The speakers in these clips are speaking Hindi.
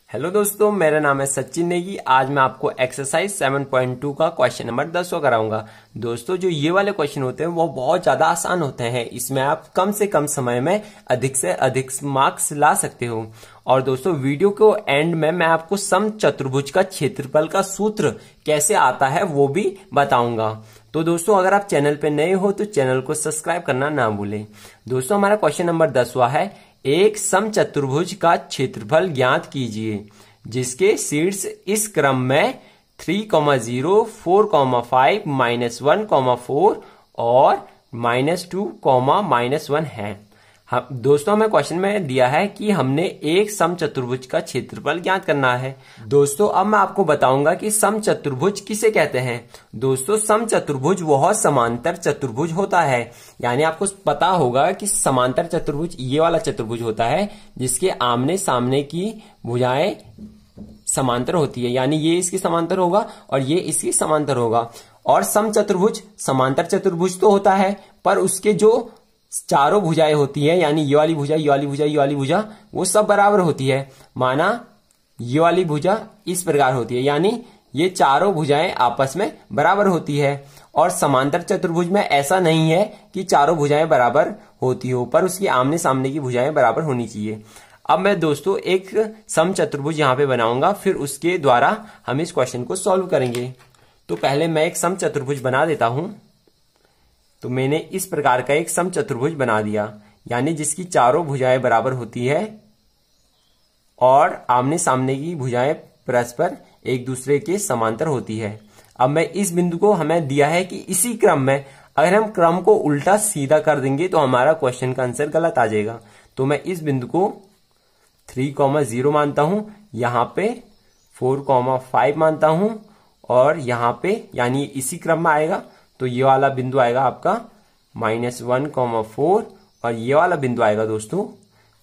हेलो दोस्तों, मेरा नाम है सचिन नेगी। आज मैं आपको एक्सरसाइज 7.2 का क्वेश्चन नंबर 10 कराऊंगा। दोस्तों, जो ये वाले क्वेश्चन होते हैं वो बहुत ज्यादा आसान होते हैं। इसमें आप कम से कम समय में अधिक से अधिक मार्क्स ला सकते हो। और दोस्तों, वीडियो को एंड में मैं आपको समचतुर्भुज का क्षेत्रफल का सूत्र कैसे आता है वो भी बताऊंगा। तो दोस्तों, अगर आप चैनल पे नए हो तो चैनल को सब्सक्राइब करना ना भूलें। दोस्तों, हमारा क्वेश्चन नंबर 10वां है, एक समचतुर्भुज का क्षेत्रफल ज्ञात कीजिए जिसके शीर्ष इस क्रम में 3,0, 4,5, -1,4 और -2, -1 है। दोस्तों, हमें क्वेश्चन में दिया है कि हमने एक समचतुर्भुज का क्षेत्रफल ज्ञात करना है। दोस्तों, अब मैं आपको बताऊंगा कि समचतुर्भुज किसे कहते हैं। दोस्तों, समचतुर्भुज वह समांतर चतुर्भुज होता है। यानी आपको पता होगा कि समांतर चतुर्भुज ये वाला चतुर्भुज होता है जिसके आमने सामने की भुजाएं समांतर होती है। यानी ये इसकी समांतर होगा और ये इसकी समांतर होगा। और समचतुर्भुज समांतर चतुर्भुज तो होता है, पर उसके जो चारों भुजाएं होती है, यानी ये वाली भुजा, ये वाली भुजा, ये वाली भुजा, वो सब बराबर होती है। माना ये वाली भुजा इस प्रकार होती है, यानी ये चारों भुजाएं आपस में बराबर होती है। और समांतर चतुर्भुज में ऐसा नहीं है कि चारों भुजाएं बराबर होती हो, पर उसकी आमने सामने की भुजाएं बराबर होनी चाहिए। अब मैं दोस्तों एक समचतुर्भुज यहां पे बनाऊंगा, फिर उसके द्वारा हम इस क्वेश्चन को सॉल्व करेंगे। तो पहले मैं एक समचतुर्भुज बना देता हूं। तो मैंने इस प्रकार का एक समचतुर्भुज बना दिया, यानी जिसकी चारों भुजाएं बराबर होती है और आमने सामने की भुजाएं परस्पर एक दूसरे के समांतर होती है। अब मैं इस बिंदु को, हमें दिया है कि इसी क्रम में अगर हम क्रम को उल्टा सीधा कर देंगे तो हमारा क्वेश्चन का आंसर गलत आ जाएगा। तो मैं इस बिंदु को 3,0 मानता हूं, यहां पे 4,5 मानता हूं और यहां पे, यानी इसी क्रम में आएगा। तो ये वाला बिंदु आएगा आपका -1,4 और ये वाला बिंदु आएगा दोस्तों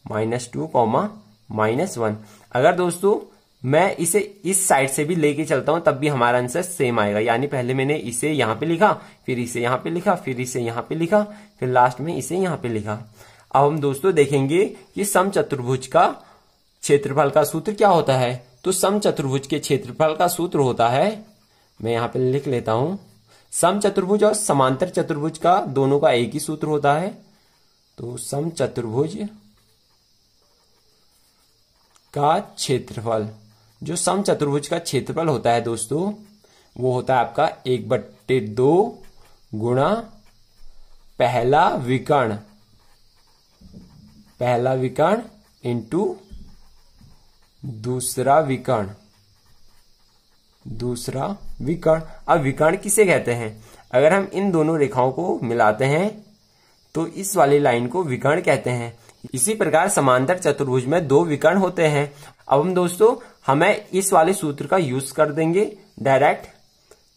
-2, -1। अगर दोस्तों मैं इसे इस साइड से भी लेके चलता हूं तब भी हमारा आंसर सेम आएगा। यानी पहले मैंने इसे यहां पे लिखा, फिर इसे यहां पे लिखा, फिर इसे यहां पे लिखा, फिर लास्ट में इसे यहां पे लिखा। अब हम दोस्तों देखेंगे कि समचतुर्भुज का क्षेत्रफल का सूत्र क्या होता है। तो समचतुर्भुज के क्षेत्रफल का सूत्र होता है, मैं यहां पे लिख लेता हूं, समचतुर्भुज और समांतर चतुर्भुज का दोनों का एक ही सूत्र होता है। तो समचतुर्भुज का क्षेत्रफल, जो समचतुर्भुज का क्षेत्रफल होता है दोस्तों, वो होता है आपका 1/2 गुणा पहला विकर्ण इंटू दूसरा विकर्ण। अब विकर्ण किसे कहते हैं? अगर हम इन दोनों रेखाओं को मिलाते हैं तो इस वाली लाइन को विकर्ण कहते हैं। इसी प्रकार समांतर चतुर्भुज में दो विकर्ण होते हैं। अब हम दोस्तों हमें इस वाले सूत्र का यूज कर देंगे डायरेक्ट।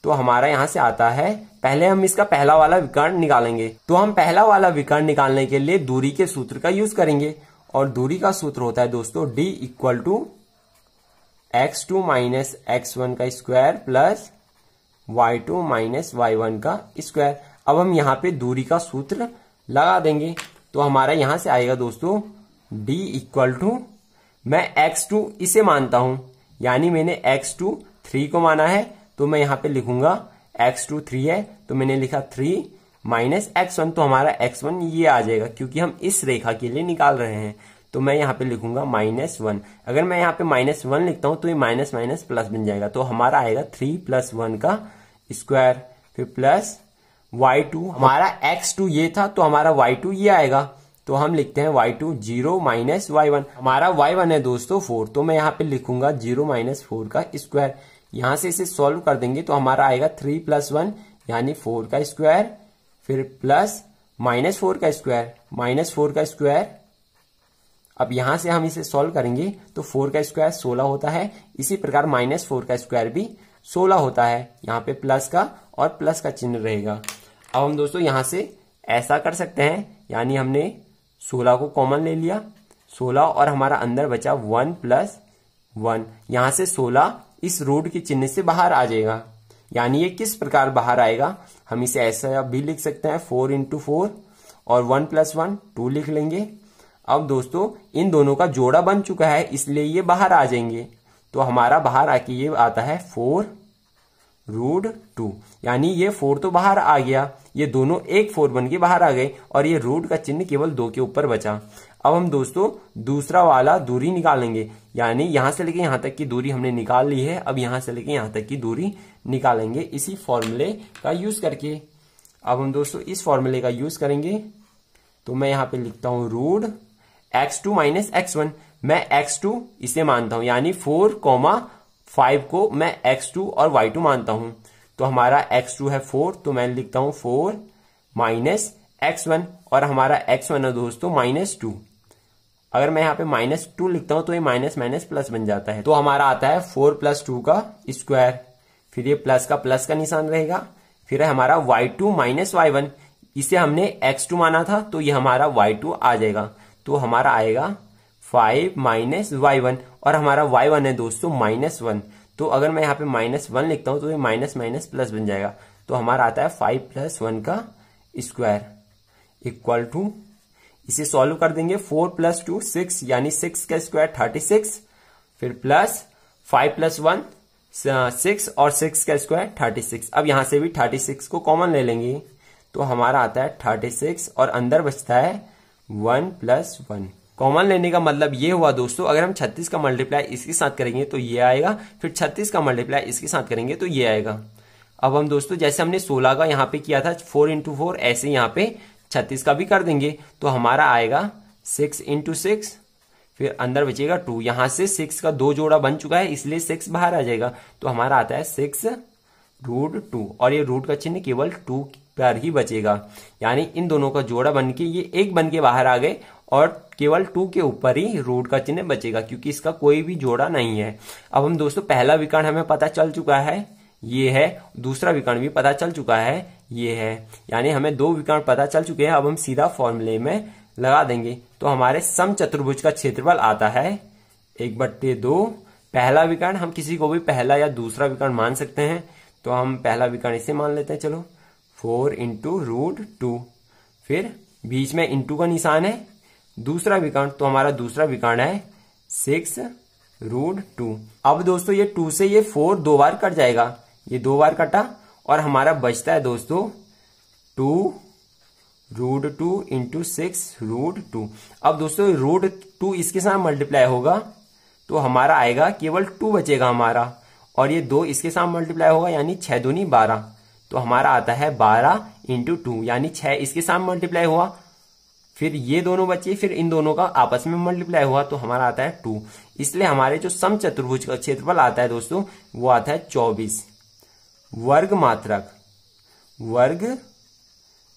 तो हमारा यहां से आता है, पहले हम इसका पहला वाला विकर्ण निकालेंगे। तो हम पहला वाला विकर्ण निकालने के लिए दूरी के सूत्र का यूज करेंगे और दूरी का सूत्र होता है दोस्तों D = x2 - x1 का स्क्वायर प्लस y2 - y1 का स्क्वायर। अब हम यहाँ पे दूरी का सूत्र लगा देंगे। तो हमारा यहां से आएगा दोस्तों D = मैं x2 इसे मानता हूं, यानी मैंने x2 3 को माना है। तो मैं यहां पे लिखूंगा x2 3 है, तो मैंने लिखा 3 - x1। तो हमारा x1 ये आ जाएगा, क्योंकि हम इस रेखा के लिए निकाल रहे हैं। तो मैं यहाँ पे लिखूंगा -1। अगर मैं यहाँ पे -1 लिखता हूं तो ये माइनस माइनस प्लस बन जाएगा। तो हमारा आएगा 3 + 1 का स्क्वायर, फिर प्लस y2, हमारा x2 ये था तो हमारा y2 ये आएगा। तो हम लिखते हैं y2 0 - y1। हमारा y1 है दोस्तों 4, तो मैं यहाँ पे लिखूंगा 0 - 4 का स्क्वायर। यहां से इसे सॉल्व कर देंगे तो हमारा आएगा 3 + 1 यानी 4 का स्क्वायर, फिर प्लस -4 का स्क्वायर, -4 का स्क्वायर। अब यहां से हम इसे सॉल्व करेंगे तो 4 का स्क्वायर 16 होता है। इसी प्रकार -4 का स्क्वायर भी 16 होता है। यहाँ पे प्लस का और प्लस का चिन्ह रहेगा। अब हम दोस्तों यहां से ऐसा कर सकते हैं, यानी हमने 16 को कॉमन ले लिया, 16 और हमारा अंदर बचा 1 + 1। यहां से 16 इस रूट के चिन्ह से बाहर आ जाएगा। यानी ये किस प्रकार बाहर आएगा, हम इसे ऐसा भी लिख सकते हैं 4 × 4 और 1 + 1 2 लिख लेंगे। अब दोस्तों इन दोनों का जोड़ा बन चुका है, इसलिए ये बाहर आ जाएंगे। तो हमारा बाहर आके ये आता है 4√2, यानी ये 4 तो बाहर आ गया, ये दोनों एक 4 बन के बाहर आ गए और ये रूट का चिन्ह केवल 2 के ऊपर बचा। अब हम दोस्तों दूसरा वाला दूरी निकालेंगे, यानी यहां से लेके यहां तक की दूरी हमने निकाल ली है। अब यहां से लेके यहां तक की दूरी निकालेंगे इसी फॉर्मूले का यूज करके। अब हम दोस्तों इस फॉर्मूले का यूज करेंगे, तो मैं यहां पे लिखता हूं रूट x2 माइनस x1। मैं x2 इसे मानता हूं, यानी 4,5 को मैं x2 और y2 मानता हूं। तो हमारा x2 है 4, तो मैं लिखता हूं 4 माइनस x1, और हमारा x1 है दोस्तों -2। अगर मैं यहाँ पे -2 लिखता हूं तो ये माइनस माइनस प्लस बन जाता है। तो हमारा आता है 4 + 2 का स्क्वायर, फिर ये प्लस का निशान रहेगा, फिर है हमारा y2 माइनस y1। इसे हमने x2 माना था तो ये हमारा y2 आ जाएगा। तो हमारा आएगा 5 माइनस y1, और हमारा y1 है दोस्तों -1। तो अगर मैं यहाँ पे -1 लिखता हूं तो ये माइनस माइनस प्लस बन जाएगा। तो हमारा आता है 5 + 1 का स्क्वायर इक्वल टू, इसे सॉल्व कर देंगे, 4 + 2 6, यानी 6 का स्क्वायर 36, फिर प्लस 5 + 1 6, और 6 का स्क्वायर 36। अब यहां से भी 36 को कॉमन ले लेंगे, तो हमारा आता है 36, और अंदर बचता है 1 + 1। कॉमन लेने का मतलब ये हुआ दोस्तों, अगर हम 36 का मल्टीप्लाई इसके साथ करेंगे तो ये आएगा, फिर 36 का मल्टीप्लाई इसके साथ करेंगे तो ये आएगा। अब हम दोस्तों जैसे हमने 16 का यहाँ पे किया था 4 × 4, ऐसे यहाँ पे 36 का भी कर देंगे, तो हमारा आएगा 6 × 6, फिर अंदर बचेगा 2। यहां से 6 का 2 जोड़ा बन चुका है, इसलिए 6 बाहर आ जाएगा। तो हमारा आता है 6√2, और ये रूट का चिन्ह केवल 2 पर ही बचेगा, यानी इन दोनों का जोड़ा बन के ये एक बन के बाहर आ गए, और केवल 2 के ऊपर ही रूट का चिन्ह बचेगा, क्योंकि इसका कोई भी जोड़ा नहीं है। अब हम दोस्तों पहला विकर्ण हमें पता चल चुका है, ये है, दूसरा विकर्ण भी पता चल चुका है, ये है, यानी हमें 2 विकर्ण पता चल चुके हैं। अब हम सीधा फॉर्मूले में लगा देंगे, तो हमारे समचतुर्भुज का क्षेत्रफल आता है 1/2। पहला विकर्ण हम किसी को भी पहला या दूसरा विकर्ण मान सकते हैं, तो हम पहला विकर्ण इसे मान लेते हैं, चलो 4 × √2, फिर बीच में इंटू का निशान है। दूसरा विकर्ण, तो हमारा दूसरा विकर्ण है 6√2। अब दोस्तों ये 2 से ये 4 2 बार कट जाएगा, ये 2 बार कटा, और हमारा बचता है दोस्तों 2√2 × 6√2। अब दोस्तों √2 इसके साथ मल्टीप्लाई होगा तो हमारा आएगा केवल 2 बचेगा हमारा, और ये 2 इसके साथ मल्टीप्लाई होगा, यानी 6 दूनी 12। तो हमारा आता है 12 × 2, यानी 6 इसके साथ मल्टीप्लाई हुआ, फिर ये दोनों बचे, फिर इन दोनों का आपस में मल्टीप्लाई हुआ, तो हमारा आता है 2। इसलिए हमारे जो समचतुर्भुज का क्षेत्रफल आता है दोस्तों, वो आता है 24 वर्ग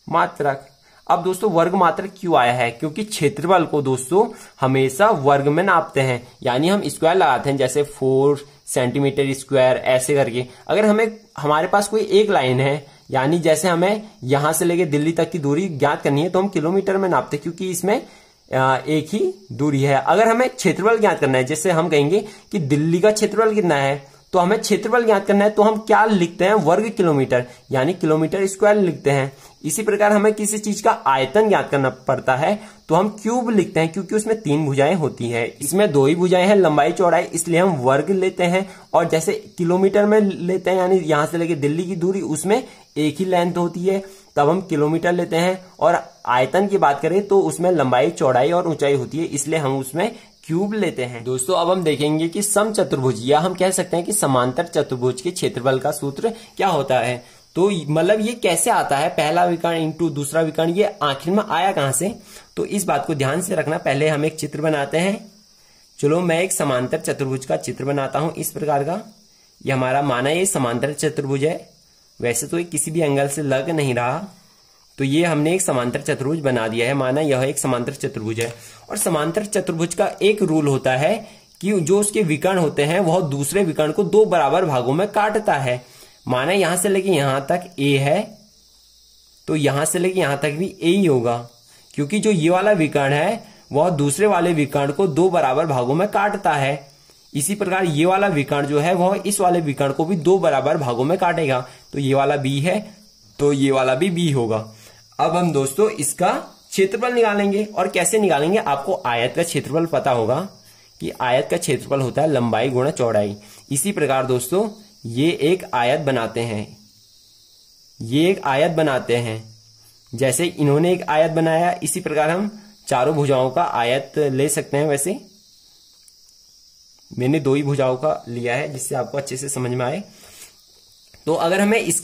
मात्रक। अब दोस्तों वर्ग मात्रक क्यों आया है? क्योंकि क्षेत्रफल को दोस्तों हमेशा वर्ग में नापते हैं, यानी हम स्क्वायर लगाते हैं, जैसे 4 सेंटीमीटर स्क्वायर ऐसे करके। अगर हमारे पास कोई एक लाइन है, यानी जैसे हमें यहां से लेके दिल्ली तक की दूरी ज्ञात करनी है, तो हम किलोमीटर में नापते हैं, क्योंकि इसमें एक ही दूरी है। अगर हमें क्षेत्रफल ज्ञात करना है, जैसे हम कहेंगे कि दिल्ली का क्षेत्रफल कितना है, तो हमें क्षेत्रफल ज्ञात करना है, तो हम क्या लिखते हैं? वर्ग किलोमीटर, यानी किलोमीटर स्क्वायर लिखते हैं। इसी प्रकार हमें किसी चीज का आयतन ज्ञात करना पड़ता है, तो हम क्यूब लिखते हैं, क्योंकि उसमें 3 भुजाएं होती है, इसमें 2 ही भुजाएं हैं, लंबाई चौड़ाई, इसलिए हम वर्ग लेते हैं। और जैसे किलोमीटर में लेते हैं, यानी यहां से लेके दिल्ली की दूरी, उसमें एक ही लेंथ होती है, तब हम किलोमीटर लेते हैं। और आयतन की बात करें तो उसमें लंबाई चौड़ाई और ऊंचाई होती है, इसलिए हम उसमें क्यूब लेते हैं। दोस्तों अब हम देखेंगे कि समचतुर्भुज, या हम कह सकते हैं कि समांतर चतुर्भुज के क्षेत्रफल का सूत्र क्या होता है। तो मतलब ये कैसे आता है, पहला विकर्ण इंटू दूसरा विकर्ण, ये आखिर में आया कहां से? तो इस बात को ध्यान से रखना। पहले हम एक चित्र बनाते हैं। चलो मैं एक समांतर चतुर्भुज का चित्र बनाता हूं इस प्रकार का। ये हमारा माना ये समांतर चतुर्भुज है, वैसे तो ये किसी भी एंगल से लग नहीं रहा, तो ये हमने एक समांतर चतुर्भुज बना दिया है, माना यह एक समांतर चतुर्भुज है। और समांतर चतुर्भुज का एक रूल होता है कि जो उसके विकर्ण होते हैं वह दूसरे विकर्ण को 2 बराबर भागों में काटता है। माना यहां से लेके यहां तक ए है, तो यहां से लेके यहां तक भी ए ही होगा, क्योंकि जो ये वाला विकर्ण है वह दूसरे वाले विकर्ण को 2 बराबर भागों में काटता है। इसी प्रकार ये वाला विकर्ण जो है वह इस वाले विकर्ण को भी 2 बराबर भागों में काटेगा। तो ये वाला बी है, तो ये वाला भी बी होगा। अब हम दोस्तों इसका क्षेत्रफल निकालेंगे, और कैसे निकालेंगे? आपको आयत का क्षेत्रफल पता होगा कि आयत का क्षेत्रफल होता है लंबाई गुणा चौड़ाई। इसी प्रकार दोस्तों ये एक आयत बनाते हैं, ये एक आयत बनाते हैं। जैसे इन्होंने एक आयत बनाया, इसी प्रकार हम चारों भुजाओं का आयत ले सकते हैं। वैसे मैंने 2 ही भुजाओं का लिया है जिससे आपको अच्छे से समझ में आए। तो अगर हमें इस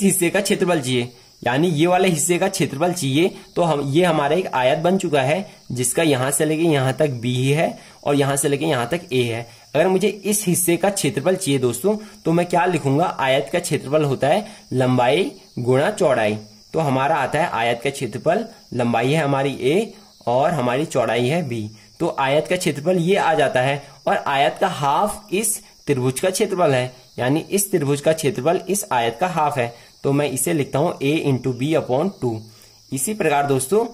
हिस्से का क्षेत्रफल चाहिए, यानी ये वाले हिस्से का क्षेत्रफल चाहिए, तो ये हमारा एक आयत बन चुका है जिसका यहां से लेके यहां तक बी है और यहां से लेके यहां तक ए है। अगर मुझे इस हिस्से का क्षेत्रफल चाहिए दोस्तों, तो मैं क्या लिखूंगा, आयत का क्षेत्रफल होता है लंबाई गुणा चौड़ाई। तो हमारा आता है आयत का क्षेत्रफल, लंबाई है हमारी ए और हमारी चौड़ाई है बी। तो आयत का क्षेत्रफल ये आ जाता है और आयत का हाफ इस त्रिभुज का क्षेत्रफल है, यानी इस त्रिभुज का क्षेत्रफल इस आयत का हाफ है। तो मैं इसे लिखता हूं a इंटू बी अपॉन 2। इसी प्रकार दोस्तों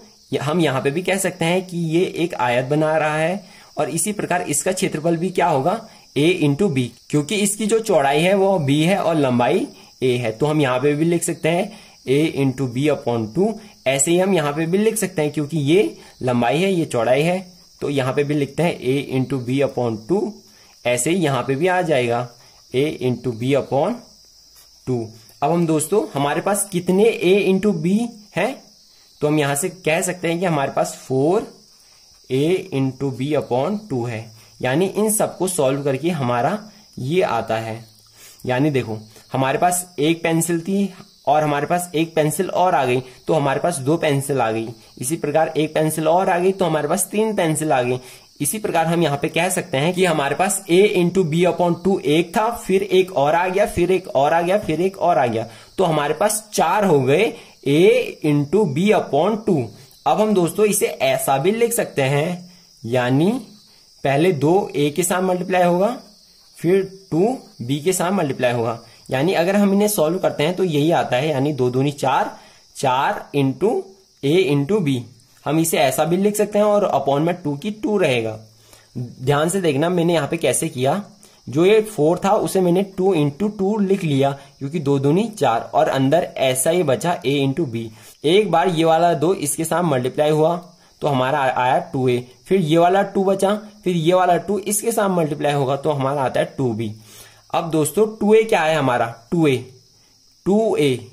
हम यहां पे भी कह सकते हैं कि ये एक आयत बना रहा है और इसी प्रकार इसका क्षेत्रफल भी क्या होगा, a इंटू बी, क्योंकि इसकी जो चौड़ाई है वो b है और लंबाई a है। तो हम यहां पे भी लिख सकते हैं a इंटू बी अपॉन 2। ऐसे ही हम यहां पे भी लिख सकते हैं, क्योंकि ये लंबाई है ये चौड़ाई है, तो यहां पे भी लिखते हैं a इंटू बी अपॉन 2। ऐसे ही यहां पे भी आ जाएगा a इंटू बी अपॉन 2। अब हम दोस्तों हमारे पास कितने a इंटू बी है, तो हम यहां से कह सकते हैं कि हमारे पास 4a इंटू बी अपॉन 2 है। यानी इन सबको सॉल्व करके हमारा ये आता है। यानी देखो हमारे पास एक पेंसिल थी और हमारे पास एक पेंसिल और आ गई, तो हमारे पास 2 पेंसिल आ गई। इसी प्रकार एक पेंसिल और आ गई तो हमारे पास 3 पेंसिल आ गई। इसी प्रकार हम यहाँ पे कह सकते हैं कि हमारे पास a इंटू बी अपॉन 2 एक था, फिर एक और आ गया, फिर एक और आ गया, फिर एक और आ गया, तो हमारे पास 4 हो गए a इंटू बी अपॉन 2। अब हम दोस्तों इसे ऐसा भी लिख सकते हैं, यानी पहले 2 a के साथ मल्टीप्लाई होगा, फिर 2 b के साथ मल्टीप्लाई होगा। यानी अगर हम इन्हें सॉल्व करते हैं तो यही आता है, यानी 2 दूनी 4, 4 इंटू a इंटू बी। हम इसे ऐसा भी लिख सकते हैं और अपॉन में 2 की 2 रहेगा। ध्यान से देखना मैंने यहाँ पे कैसे किया, जो ये 4 था उसे मैंने 2 इंटू 2 लिख लिया, क्योंकि 2 दूनी 4 और अंदर ऐसा ही बचा a इंटू बी। एक बार ये वाला 2 इसके साथ मल्टीप्लाई हुआ तो हमारा आया 2a, फिर ये वाला 2 बचा, फिर ये वाला 2 इसके साथ मल्टीप्लाई होगा तो हमारा आता है 2b। अब दोस्तों 2a क्या है हमारा, 2a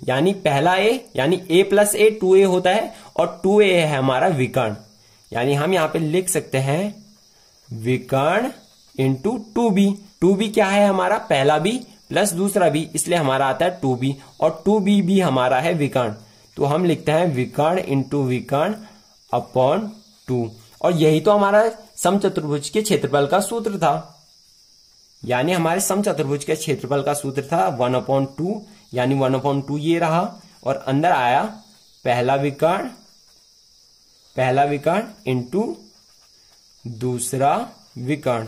यानी पहला a, यानी a प्लस a 2a होता है और 2a है हमारा विकर्ण। यानी हम यहाँ पे लिख सकते हैं विकर्ण इंटू 2b। 2b क्या है हमारा, पहला b प्लस दूसरा b, इसलिए हमारा आता है 2b और 2b भी हमारा है विकर्ण। तो हम लिखते हैं विकर्ण इंटू विकर्ण अपॉन 2। और यही तो हमारा समचतुर्भुज के क्षेत्रफल का सूत्र था। यानी हमारे समचतुर्भुज के क्षेत्रफल का सूत्र था 1/2, यानी 1/2 ये रहा और अंदर आया पहला विकर्ण इंटू दूसरा विकर्ण।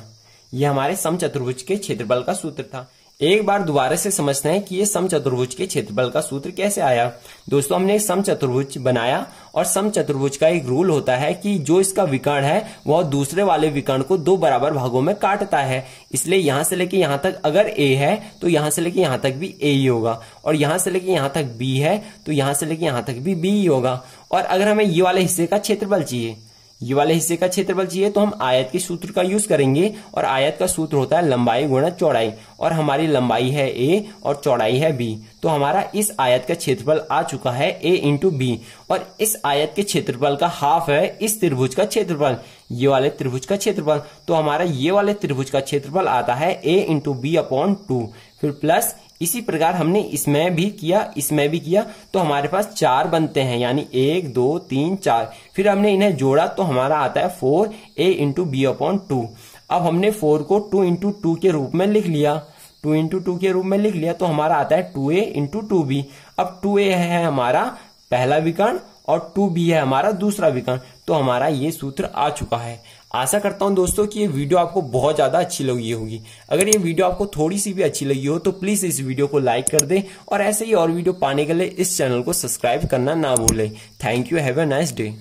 ये हमारे समचतुर्भुज के क्षेत्रफल का सूत्र था। एक बार दोबारा से समझते हैं कि ये समचतुर्भुज के क्षेत्रफल का सूत्र कैसे आया। दोस्तों हमने एक समचतुर्भुज बनाया और समचतुर्भुज का एक रूल होता है कि जो इसका विकर्ण है वह दूसरे वाले विकर्ण को 2 बराबर भागों में काटता है। इसलिए यहां से लेके यहां तक अगर a है तो यहां से लेके यहां तक भी a ही होगा, और यहां से लेके यहां तक b है तो यहां से लेके यहां तक भी b ही होगा। और अगर हमें ये वाले हिस्से का क्षेत्रफल चाहिए, ये वाले हिस्से का क्षेत्रफल चाहिए, तो हम आयत के सूत्र का यूज करेंगे और आयत का सूत्र होता है लंबाई गुणा चौड़ाई, और हमारी लंबाई है a और चौड़ाई है b। तो हमारा इस आयत का क्षेत्रफल आ चुका है a इंटू बी, और इस आयत के क्षेत्रफल का हाफ है इस त्रिभुज का क्षेत्रफल, ये वाले त्रिभुज का क्षेत्रफल। तो हमारा ये वाले त्रिभुज का क्षेत्रफल आता है a इंटू बी अपॉन 2, फिर प्लस इसी प्रकार हमने इसमें भी किया, तो हमारे पास 4 बनते हैं, यानी 1 2 3 4। फिर हमने इन्हें जोड़ा तो हमारा आता है 4a इंटू बी अपॉन 2। अब हमने 4 को 2 इंटू 2 के रूप में लिख लिया, 2 इंटू 2 के रूप में लिख लिया, तो हमारा आता है 2a इंटू 2b। अब 2a है हमारा पहला विकर्ण और 2b है हमारा दूसरा विकर्ण। तो हमारा ये सूत्र आ चुका है। आशा करता हूं दोस्तों कि ये वीडियो आपको बहुत ज्यादा अच्छी लगी होगी। अगर ये वीडियो आपको थोड़ी सी भी अच्छी लगी हो तो प्लीज इस वीडियो को लाइक कर दें, और ऐसे ही और वीडियो पाने के लिए इस चैनल को सब्सक्राइब करना ना भूलें। Thank you, have a nice day.